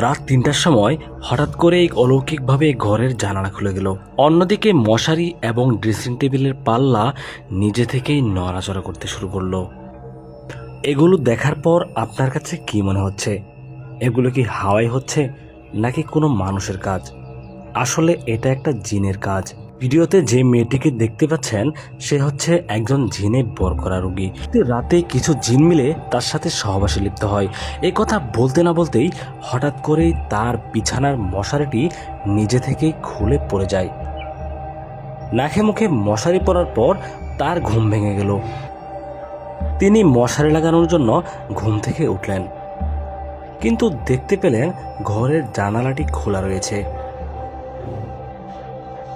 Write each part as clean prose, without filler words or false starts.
রাত ৩টার সময় হঠাৎ করে অলৌকিকভাবে ঘরের জানালা খুলে গেল। অন্যদিকে মশারি এবং ড্রেসিং টেবিলের পাল্লা নিজে থেকেই নড়াচড়া করতে শুরু করলো। এগুলো দেখার পর আপনার কাছে কি মনে হচ্ছে? এগুলো কি হাওয়াই হচ্ছে নাকি কোনো মানুষের কাজ? আসলে এটা একটা জিনের কাজ। ভিডিওতে যে মেয়েটিকে দেখতে পাচ্ছেন সে হচ্ছে একজন জিনে বর করা রোগী। রাতে কিছু জিন মিলে তার সাথে সহবাসে লিপ্ত হয়। এই কথা বলতে না বলতেই হঠাৎ করেই তার বিছানার মশারিটি নিজে থেকেই খুলে পড়ে যায়। নাকে মুখে মশারি পরার পর তার ঘুম ভেঙে গেল। তিনি মশারি লাগানোর জন্য ঘুম থেকে উঠলেন, কিন্তু দেখতে পেলেন ঘরের জানালাটি খোলা রয়েছে।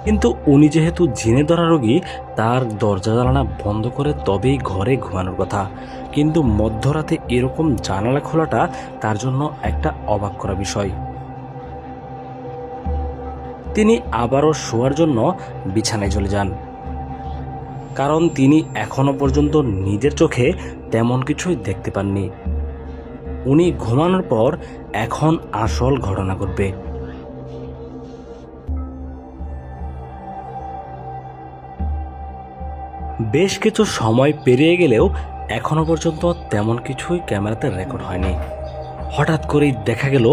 কিন্তু উনি যেহেতু জিনে ধরা রোগী, তার দরজা জানালা বন্ধ করে তবেই ঘরে ঘুমানোর কথা। কিন্তু মধ্যরাতে এরকম জানালা খোলাটা তার জন্য একটা অবাক করা বিষয়। তিনি আবারও শোয়ার জন্য বিছানায় চলে যান, কারণ তিনি এখনো পর্যন্ত নিজের চোখে তেমন কিছুই দেখতে পাননি। উনি ঘুমানোর পর এখন আসল ঘটনা ঘটবে। বেশ কিছু সময় পেরিয়ে গেলেও এখনো পর্যন্ত তেমন কিছুই ক্যামেরাতে রেকর্ড হয়নি। হঠাৎ করেই দেখা গেল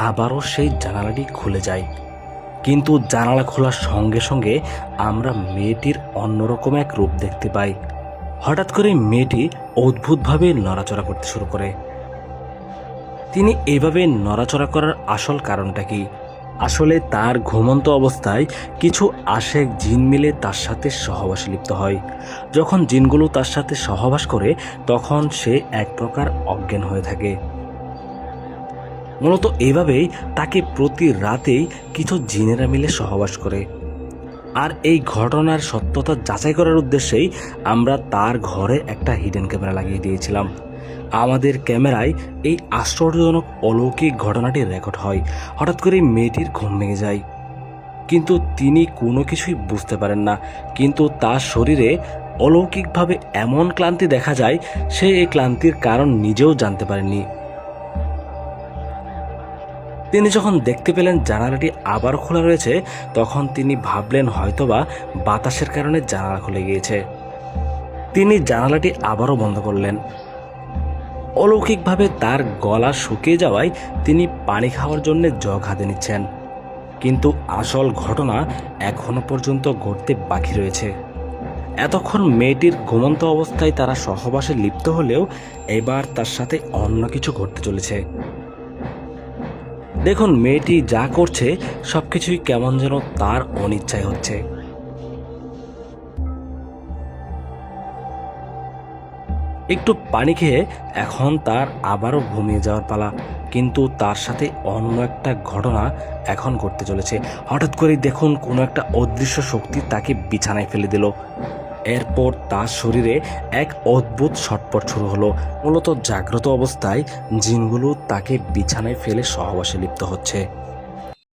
আবারও সেই জানালাটি খুলে যায়। কিন্তু জানালা খোলার সঙ্গে সঙ্গে আমরা মেয়েটির অন্যরকম এক রূপ দেখতে পাই। হঠাৎ করে মেয়েটি অদ্ভুতভাবে নড়াচড়া করতে শুরু করে। তিনি এভাবে নড়াচড়া করার আসল কারণটা কি? আসলে তার ঘুমন্ত অবস্থায় কিছু আশেক জিন মিলে তার সাথে সহবাসে লিপ্ত হয়। যখন জিনগুলো তার সাথে সহবাস করে তখন সে এক প্রকার অজ্ঞান হয়ে থাকে। মূলত এইভাবেই তাকে প্রতি রাতেই কিছু জিনেরা মিলে সহবাস করে। আর এই ঘটনার সত্যতা যাচাই করার উদ্দেশ্যেই আমরা তার ঘরে একটা হিডেন ক্যামেরা লাগিয়ে দিয়েছিলাম। আমাদের ক্যামেরায় এই আশ্চর্যজনক অলৌকিক ঘটনাটি রেকর্ড হয়। হঠাৎ করে মেয়েটির ঘুম ভেঙে যায়, কিন্তু তিনি কোনো কিছুই বুঝতে পারেন না। কিন্তু তার শরীরে অলৌকিকভাবে এমন ক্লান্তি দেখা যায়, সে এই ক্লান্তির কারণ নিজেও জানতে পারেননি। তিনি যখন দেখতে পেলেন জানালাটি আবার খোলা রয়েছে, তখন তিনি ভাবলেন হয়তোবা বাতাসের কারণে জানালা খুলে গিয়েছে। তিনি জানালাটি আবারও বন্ধ করলেন। অলৌকিকভাবে তার গলা শুকিয়ে যাওয়ায় তিনি পানি খাওয়ার জন্য জগ হাতে নিচ্ছেন। কিন্তু আসল ঘটনা এখনো পর্যন্ত ঘটতে বাকি রয়েছে। এতক্ষণ মেয়েটির ঘুমন্ত অবস্থায় তারা সহবাসে লিপ্ত হলেও এবার তার সাথে অন্য কিছু ঘটতে চলেছে। দেখুন, মেয়েটি যা করছে সবকিছুই কেমন যেন তার অনিচ্ছায় হচ্ছে। একটু পানি খেয়ে এখন তার আবারও ঘুমিয়ে যাওয়ার পালা। কিন্তু তার সাথে অন্য একটা ঘটনা এখন ঘটতে চলেছে। হঠাৎ করে দেখুন, কোনো একটা অদৃশ্য শক্তি তাকে বিছানায় ফেলে দিল। এরপর তার শরীরে এক অদ্ভুত ছটপট শুরু হলো। মূলত জাগ্রত অবস্থায় জিনগুলো তাকে বিছানায় ফেলে সহবাসে লিপ্ত হচ্ছে।